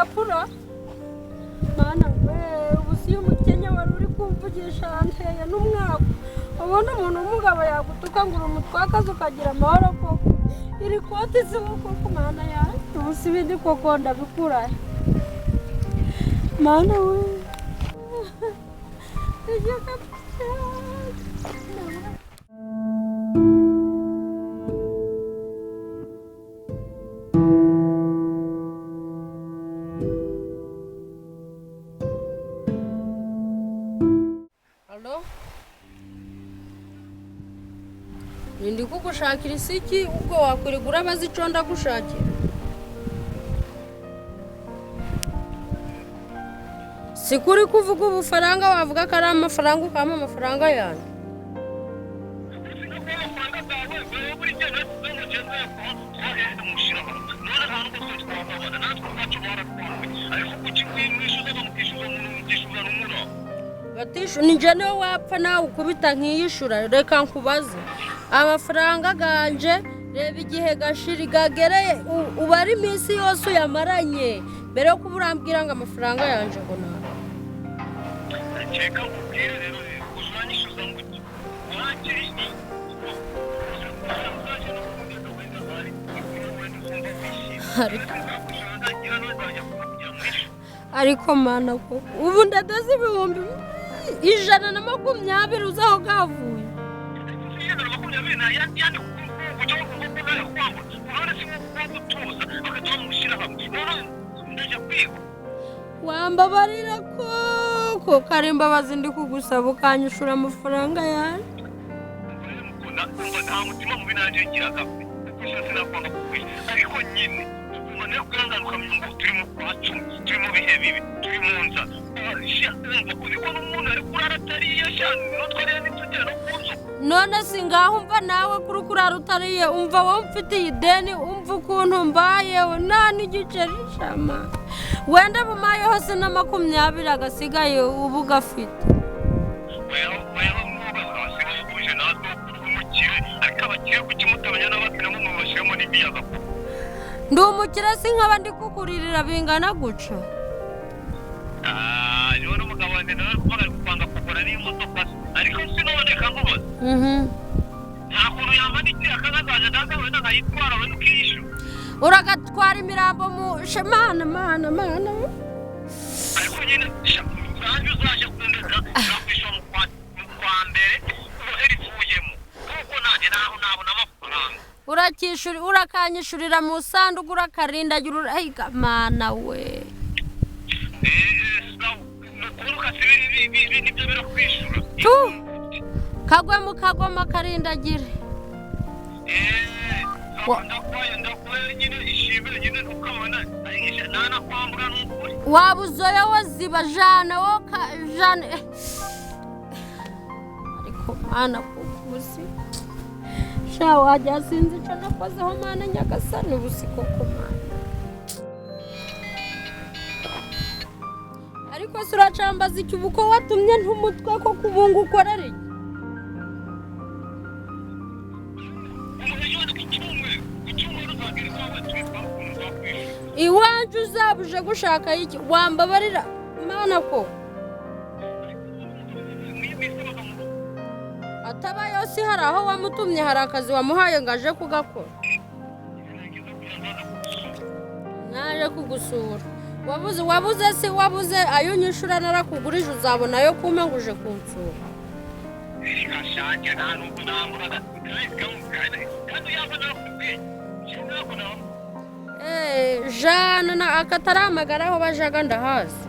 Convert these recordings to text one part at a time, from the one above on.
agapura mana we ubusiye umukenya wari uri kumvugisha anteye n'umwaka ubundi umuntu w'umugabo yagutuka ngo uri umutwakazi ukagira amahoro koko iri kote si koko mana yawe ubusi ibindi koko ndabikurahe mana we iryo kapura Ndi kugushakira isiki ubwo wakurigura abaziconda gushakira Sikuri kuvuga ubufaranga wavuga ko ari amafaranga ukama amafaranga yanyu Batishu nije niwe wapfa nawe ukubita nkiyishura reka nkubaze amafaranga ganje reba igihe gashiri gagereye uba ari iminsi yose uyamaranye mbere yo kuburambwira ngo amafaranga yanje ngo nta Cheka ubwire rero uzuranyishuza ngo wakiri ariko mana ko ubu ndadaze ibihumbi 120 uzaho gavuye wambabarira koko karimba bazindi kugusaba ukanyishura amafaranga yawe nta mutima mubi nanjye ngira gafe sinakwanga kukwisha ariko nyine umane kurangaruka mu turi mu kwacu turi mu bihe bibi turi mu nza uriko n'umuntu ari kurara atariye cyane notwariye nitugera no kunzu none singaho umva nawe kuri kurara utariye umva wowe mfitiye ideni umva ukuntu mbayeho nta n'igiceri shama wenda bumaye hose na 20 agasigaye ubu gafite ndumukira sinkaba ndi kukuririra bingana guca yoro mugabo wende nawe kubaga kupanga kugura ni imodoka ariko sinoboneka nkubaza nta kuntu yamanitse akagazaje ndaza wenda nkayitwara we nukishu uragatwara imirambo mu shemana mana ariko nyine uranjye uzaje kundeka nakwisha mu kwa mbere ubohera ivuyemo kuko nanjye naho nabona amafaranga urakishura urakanyishurira mu sanduku urakarindagira urahiga mana we nibyo biro kwishura kagwe mu kagoma karindagire ndakwaye nyine ishimire nyine ukabona nana kwambura n'ukuri wabuzoye waziba jana woka jana ariko mana kukuzi sha wajya sinzi cyo nakozeho mana nyagasani ubusiko ko mana ariko suracambaza ikibuko watumye ntumutwe ko kubunga ukorere iwanje uzabuje gushaka iki wambabarira mana ko atabayo si hari aho wamutumye hari akazi wamuhaye ngaje kugakora naje kugusura wabuze ayo nyishura narakugurije uzabona yo kuma nguje kunsura jana na akataramagaraho bajaga ndahazi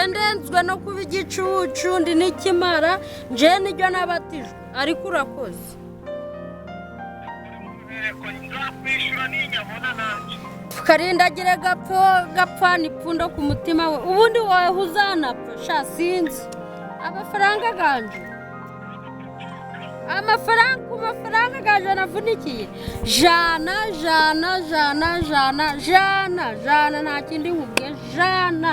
ndenzwe no kuba igicucu ndi n'ikimara nje niryo nabatijwe ariko urakoze karindagire gapfana ipfundo ku mutima we ubundi wawe uzanapfa sha sinzi amafaranga ganje amafaranga ganje navunikiye jana nta kindi nkubwiye jana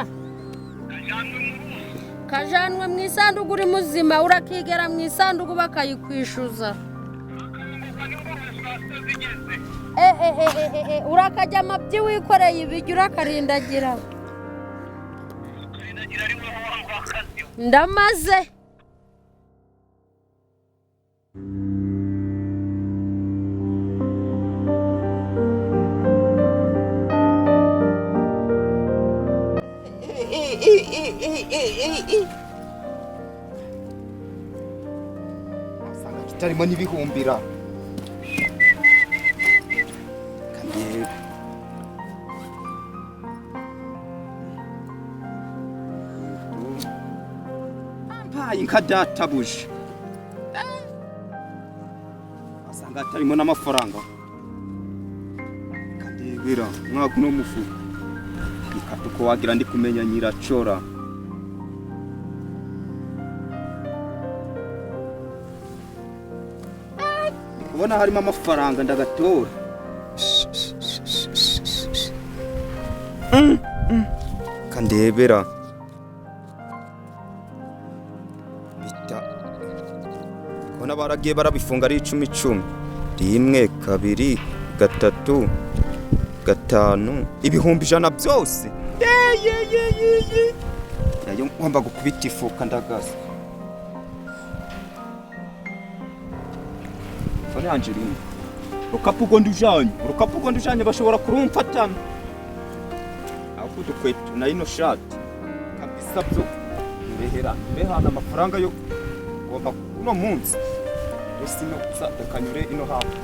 kajanwe mu isanduku uri muzima urakigera mu isanduku bakayikwishuza urakajya amabyi wikoreye ibiryo urakarindagira ndamaze asanga kitarimo n'ibihumbira mpaye nka databuje asanga hatarimo n'amafaranga kandebera mwagu no mufuka ikatuko wagira ndi kumenya nyiracora ubona harimo amafaranga ndagatora kandebera bita ubona baragiye barabifunga ari 10 rimwe kabiri gatatu gatanu ibihumbi 100 byose yayo ngomba gukubita ifuka ndagaza fone Angeline rukapu gondo ujanye bashobora kurumfatana akudu kwetu na ino shati kabisa byo mbehana amafaranga yo ngomba kuno munsi usino kanyure ino hapo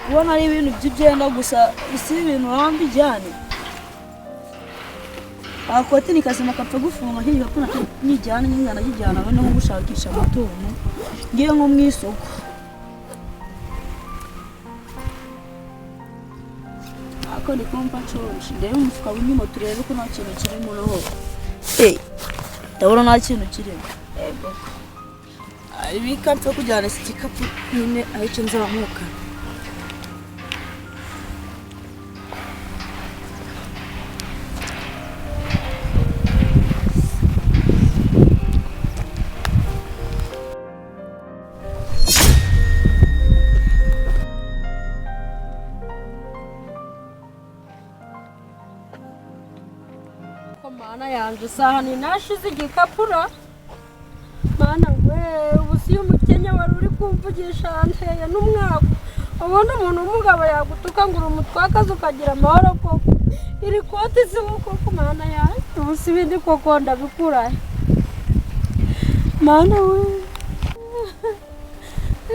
kubona ari ibintu by'ibyenda gusa isi ibintu wambijyane akote nikasema kapfa gufunga hirya kuna nijyana nyingana kijyana bane nko gushakisha amatungo ngiye nko mu isoko ako ndi kumpa cyose ndebe umufuka w'inyuma turebe ko nta kintu kirimo naho ndabona nta kintu kirimo ari bikapfa kujyana ikikapu nyine ahico nzamuka Mana yanjye sahani nashize igikapura mana we ubusiye umukenya wari uri kumvugisha anteye n'umwaka ubundi umuntu umugabo yagutuka ngo urumutwakaza ukagira amahoro koko iri koti zimu koko mana yanjye ubusi ibindi koko ndabikura mana we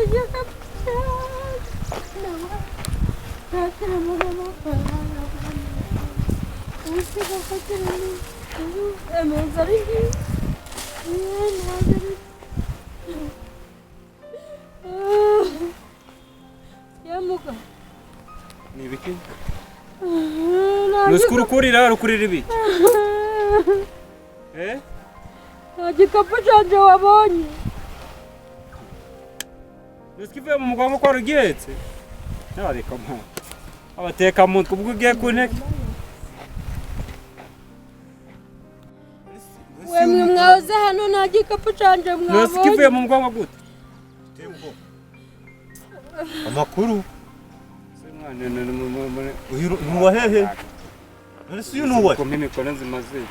igikapura nakira mugabo ubusi gafatira Emezari. Yamuka. Ni biki? Nuskuru rukurira ibiki? Igikapu canje wabonye. Nuskivuye mu mugongo kwa rugiretse. Nareka mpa. Abateka mutwe ubwo ugiye kunteka. Wemwe mwaze hano nta gikapu canje mwabonye. Nuskivuye mu mugongo gute? Tembo. amakuru nuwa hehe? Nasi uyu nuwa? Komine Korenzi maze.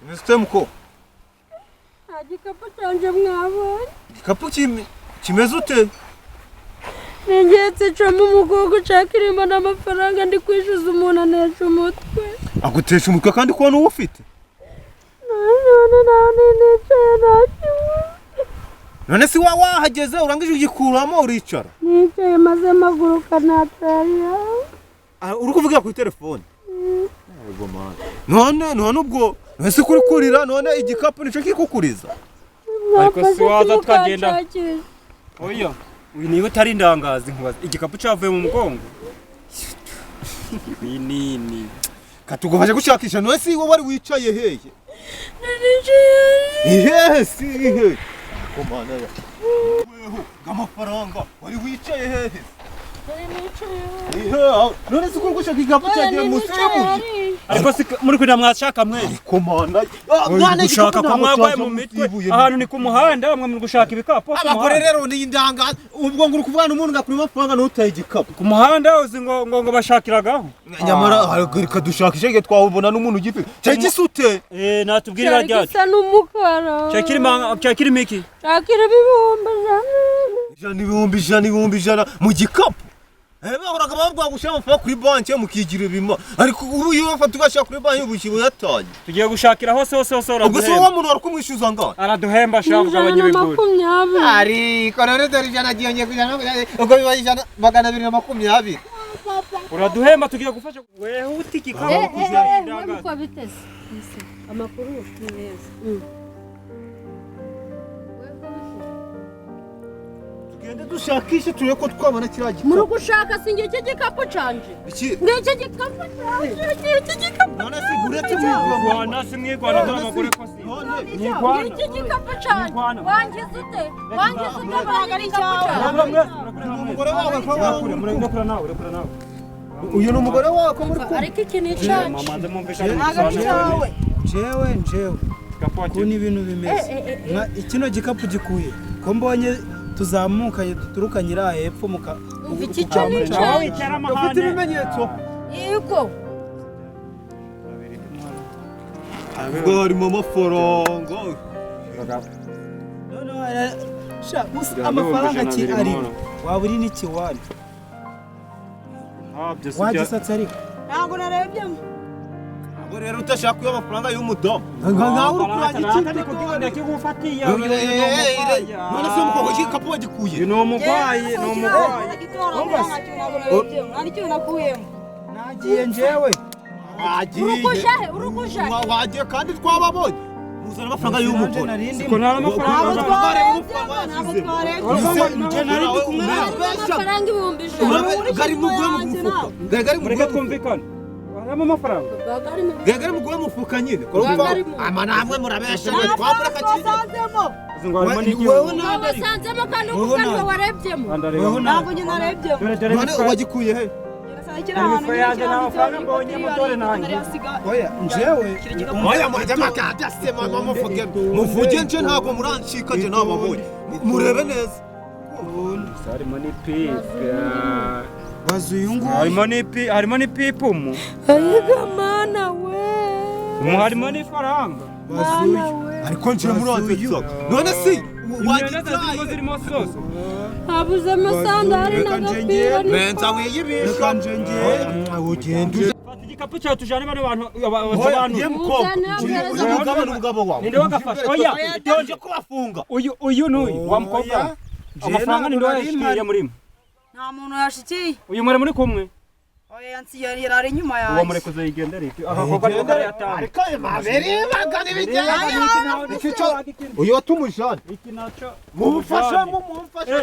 Mr. ko? Nta gikapu canje mwabonye. Igikapu kimeze ute? Ningetse cyo mu mugongo cakirimo n'amafaranga ndi kwishuza umuntu anesha umutwe. Agutesha umutwe kandi ko n'uwo ufite? None si wahageze urangije ugikuramo uricara? Nicaye maze maguruka natarya. Uri kuvugira ku telefone? none ubwo ese kuri kurira none igikapu nico kikukuriza ariko si waza twagenda oya uyu niwe utari indangazi nkubaza igikapu cyavuye mu mugongo nini katugufashe gushakisha none si wowe wari wicaye hehe si hehe komana ya amafaranga wari wicaye hehe none si kuri gushaka igikapu cyagiye munsi y'umugi ariko si muri kwina mwashaka mwe komana gushaka ko mwagwaye mu mitwe ahantu ni ku muhanda mwe muri gushaka ibikapu abagore rero ni indanga ubwo nguru kuvana umuntu ngakuri amafaranga n'utaye igikapu ku muhanda uzi ngo bashakiragaho nyamara reka dushakishe igihe twabona n'umuntu ugifite cyo gisute natubwire baryacu gisa n'umukara cyakirimo iki cyakira ibihumbi ijana mu gikapu bahoraga bavuga gushaka amafaranga kuri banki mukigira ibima ariko ubu iyo bafata ugashaka kuri banki ubushibo yatanye tugiye gushakira hose ubwo se wa muntu wari kumwishyuza ngaho araduhemba shavuga abanyibiguri ariko rero dore ijana agiye kujana ubwo bibaye ijana 220 uraduhemba tugiye gufasha wewe utikikabo kujana uko bitese amakuru ni neza tugende dushakishe turebe ko twabona kiriya gikapu muri gushaka singe iki gikapu canje ngiki gikapu none si guretse mwigwana si mwigwana n'abagore ko si mwigwana iki gikapu canje wangize ute bagari cyawe umugore wawe urakura nawe uyu ni umugore wawe ko muri kumwe ariko iki ni canje mamanze mumvikana jewe kuni ibintu bimeze ikino gikapu gikuye ko mbonye tuzamukanye tuturukanyira hepfo muka iki cyo ni canje ufite ibimenyetso yego ubwo harimo amafaranga amafaranga ki ari waba uri n'ikiwani wagisatse ariko ntabwo narebyemo ngo rero utashaka kuyo amafaranga y'umudamu nkaho uri kuranga iki ariko kigenda kigufatiye none se umukobwa igikapu wagikuye ni umugwayi nagiye njewe wagiye kandi twababonye muzana amafaranga y'umugore siko nta amafaranga amafaranga ibihumbi ijana gari muguye mu mufuka gari mureke twumvikane harimo amafaranga gari muguye mu mufuka nyine ama namwe murabesha twabura twasanzemo wewe nande wasanzemo kandi ukukanwa warebyemo ntabwo nyine narebyemo none wagikuye he oya njewe oya mujya makata sema mama fuge muvuge nje ntabwo murancika je nababonye murebe neza harimo n'ipipe bazuyungu harimo n'ipipumu ayiga mana we harimo n'ifaranga bazuyu ariko nje muransetsa none si wagitaye zirimo sose habuze amasandari n'agapira menza wiyibisha nje ngiye ugenda fata igikapu cyawe tujane bano bantu abantu umugabo wawe ninde wagafasha oya tonje kubafunga uyu n'uyu wa mukobwa amafaranga ninde wayashikiye murimo nta muntu yashikiye uyu mwere muri kumwe oya yansiye yarari inyuma yaje uwo murekuze yigendera iki akakobwa niko kari yatanga ariko mabere bagana ibijyanye uyu watumujana iki naco mumfasha mumfasha